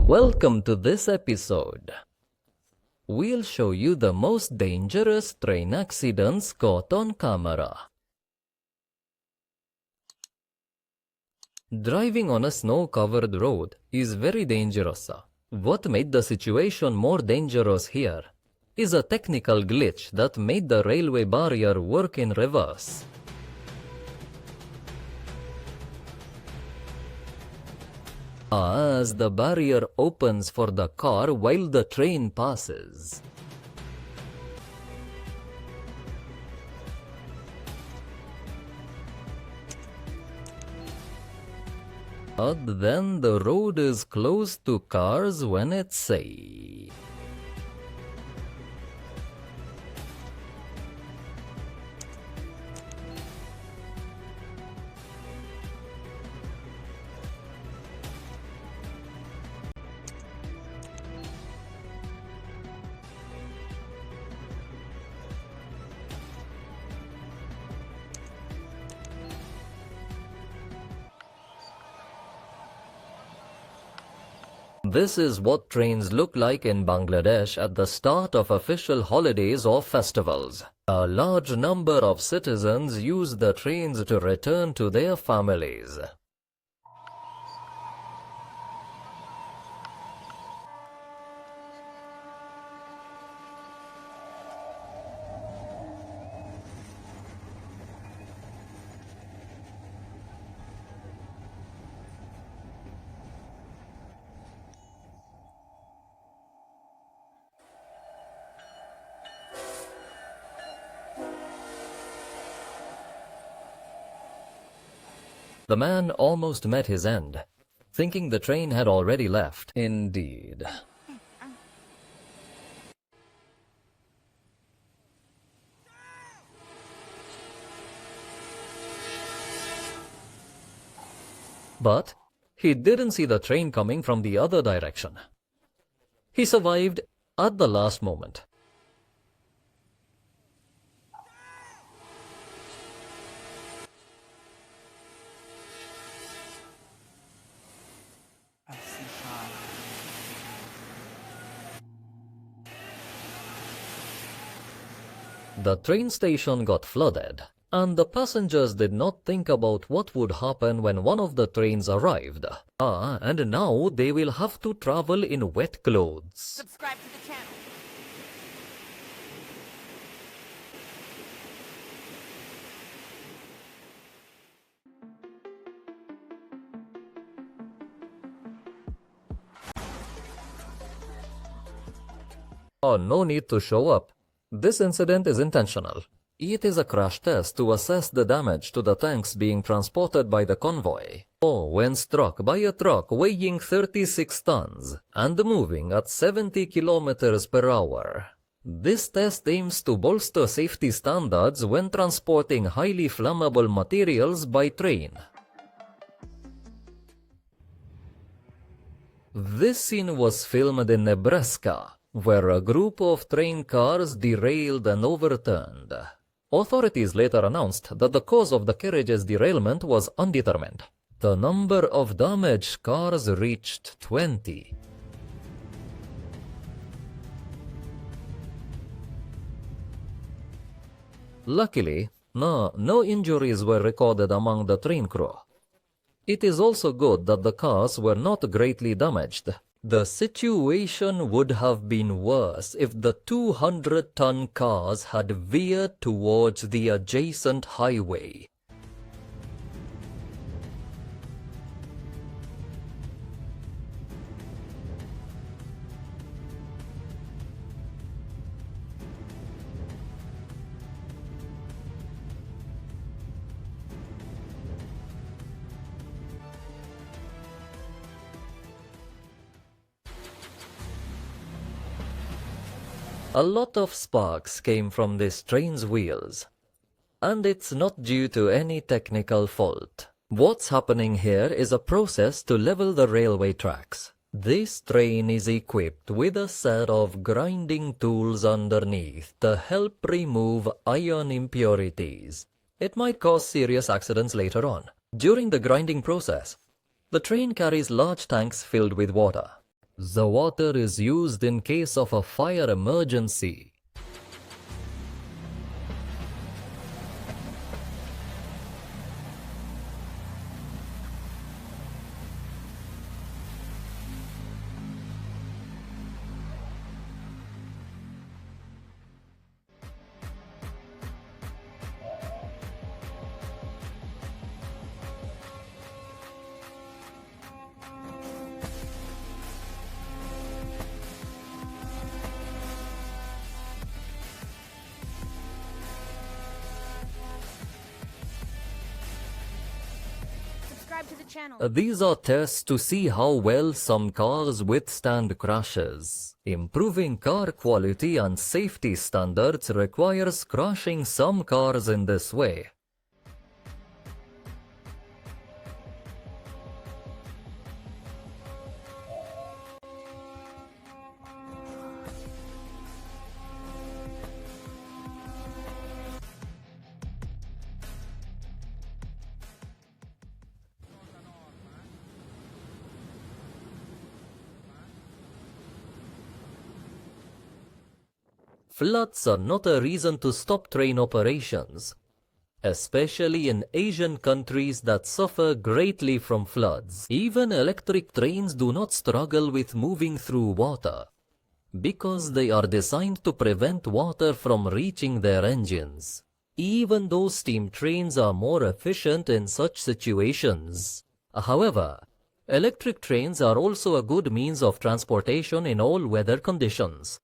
Welcome to this episode. We'll show you the most dangerous train accidents caught on camera. Driving on a snow-covered road is very dangerous. What made the situation more dangerous here is a technical glitch that made the railway barrier work in reverse. As the barrier opens for the car while the train passes. But then the road is closed to cars when it's safe. This is what trains look like in Bangladesh at the start of official holidays or festivals. A large number of citizens use the trains to return to their families. The man almost met his end, thinking the train had already left. Indeed. But he didn't see the train coming from the other direction. He survived at the last moment. The train station got flooded, and the passengers did not think about what would happen when one of the trains arrived. And now they will have to travel in wet clothes. Subscribe to the channel. No need to show up. This incident is intentional. It is a crash test to assess the damage to the tanks being transported by the convoy, or when struck by a truck weighing 36 tons and moving at 70 kilometers per hour. This test aims to bolster safety standards when transporting highly flammable materials by train. This scene was filmed in Nebraska, where a group of train cars derailed and overturned. Authorities later announced that the cause of the carriage's derailment was undetermined. The number of damaged cars reached 20. Luckily, no injuries were recorded among the train crew. It is also good that the cars were not greatly damaged. The situation would have been worse if the 200-ton cars had veered towards the adjacent highway. A lot of sparks came from this train's wheels, and it's not due to any technical fault. What's happening here is a process to level the railway tracks. This train is equipped with a set of grinding tools underneath to help remove iron impurities. It might cause serious accidents later on. During the grinding process, the train carries large tanks filled with water. The water is used in case of a fire emergency. Subscribe to the channel. These are tests to see how well some cars withstand crashes. Improving car quality and safety standards requires crashing some cars in this way. Floods are not a reason to stop train operations, especially in Asian countries that suffer greatly from floods. Even electric trains do not struggle with moving through water, because they are designed to prevent water from reaching their engines. Even though steam trains are more efficient in such situations. However, electric trains are also a good means of transportation in all weather conditions.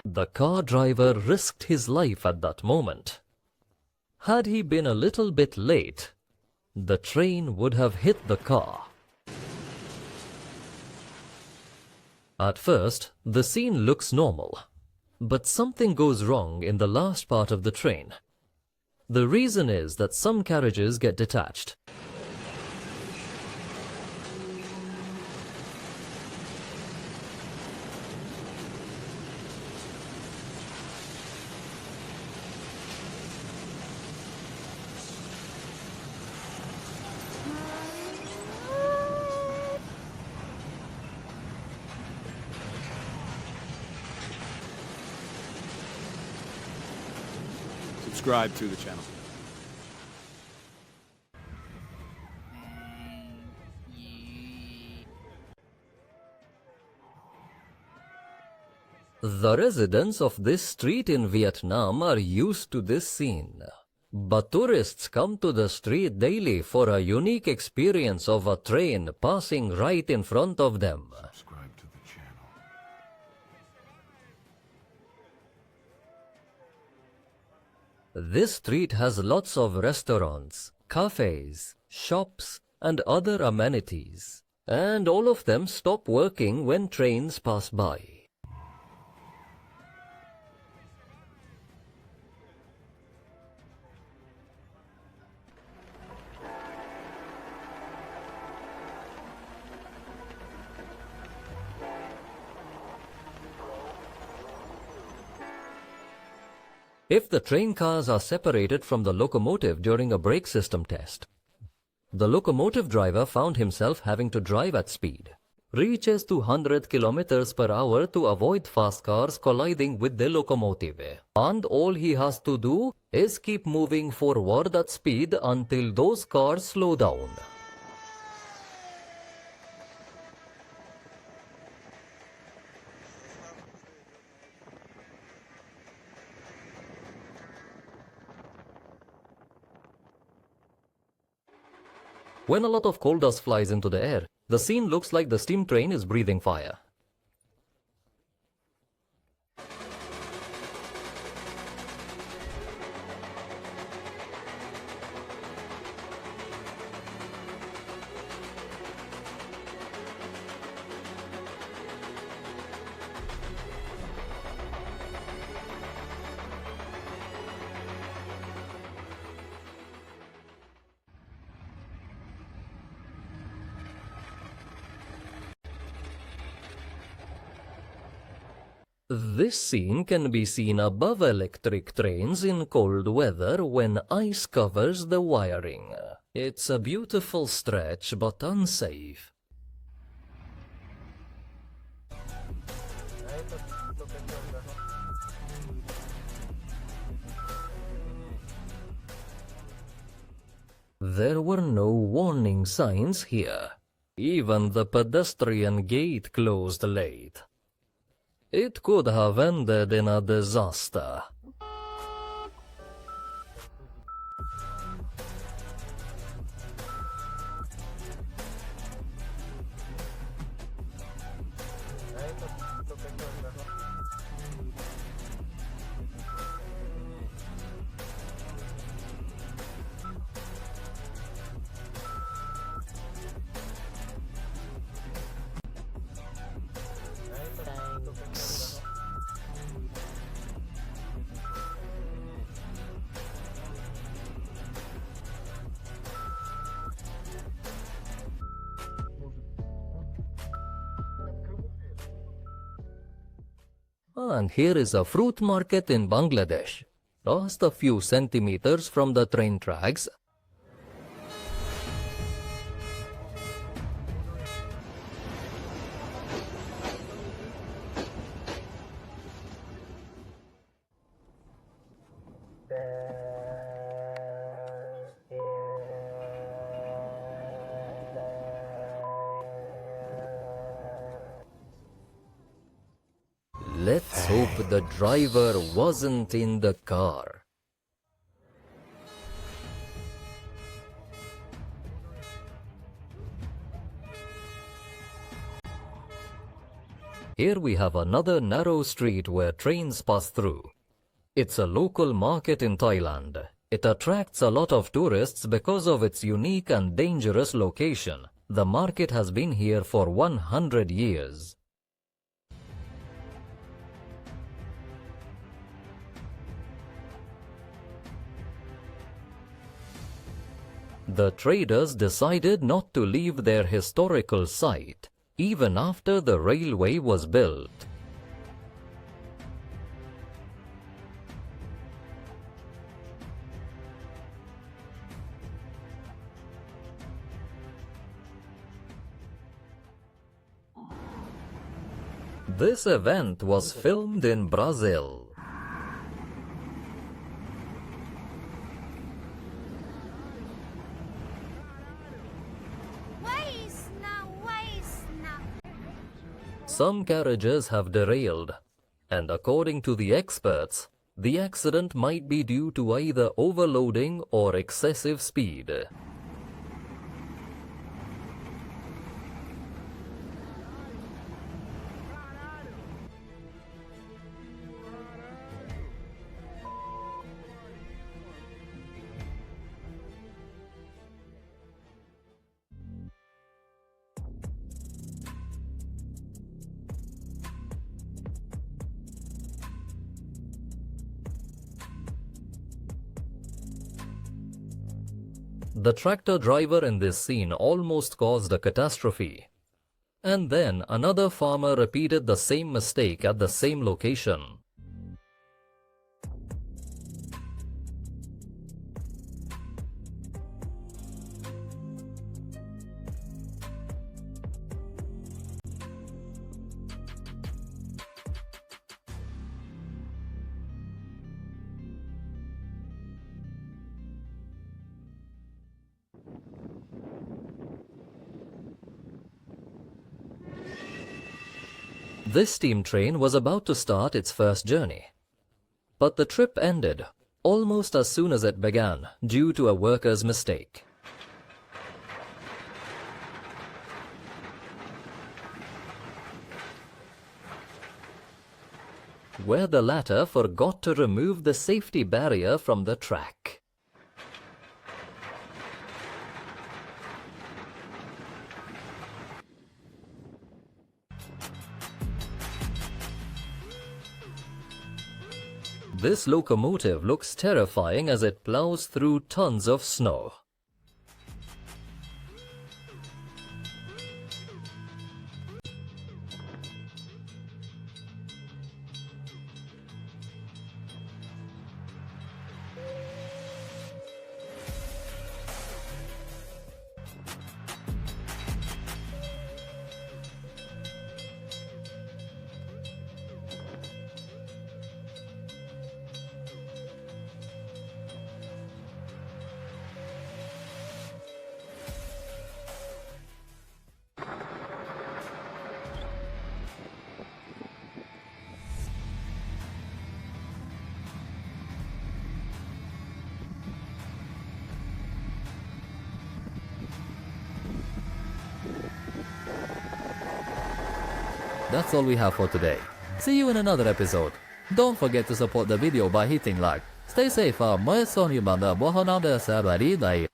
The car driver risked his life at that moment. Had he been a little bit late, the train would have hit the car. At first, the scene looks normal, but something goes wrong in the last part of the train. The reason is that some carriages get detached. Subscribe to the channel. The residents of this street in Vietnam are used to this scene. But tourists come to the street daily for a unique experience of a train passing right in front of them. Subscribe to the channel. This street has lots of restaurants, cafes, shops, and other amenities. And all of them stop working when trains pass by. If the train cars are separated from the locomotive during a brake system test, the locomotive driver found himself having to drive at speed, reaches 200 kilometers per hour to avoid fast cars colliding with the locomotive. And all he has to do is keep moving forward at speed until those cars slow down. When a lot of coal dust flies into the air, the scene looks like the steam train is breathing fire. This scene can be seen above electric trains in cold weather when ice covers the wiring. It's a beautiful stretch but unsafe. There were no warning signs here. Even the pedestrian gate closed late. It could have ended in a disaster. And here is a fruit market in Bangladesh, just a few centimeters from the train tracks. Let's hope the driver wasn't in the car. Here we have another narrow street where trains pass through. It's a local market in Thailand. It attracts a lot of tourists because of its unique and dangerous location. The market has been here for 100 years. The traders decided not to leave their historical site, even after the railway was built. This event was filmed in Brazil. Some carriages have derailed, and according to the experts, the accident might be due to either overloading or excessive speed. The tractor driver in this scene almost caused a catastrophe. And then another farmer repeated the same mistake at the same location. This steam train was about to start its first journey. But the trip ended almost as soon as it began due to a worker's mistake. Where the latter forgot to remove the safety barrier from the track. This locomotive looks terrifying as it plows through tons of snow. that's all we have for today. See you in another episode. Don't forget to support the video by hitting like. Stay safe, मैं सोनी बंदा बहुत नाम दे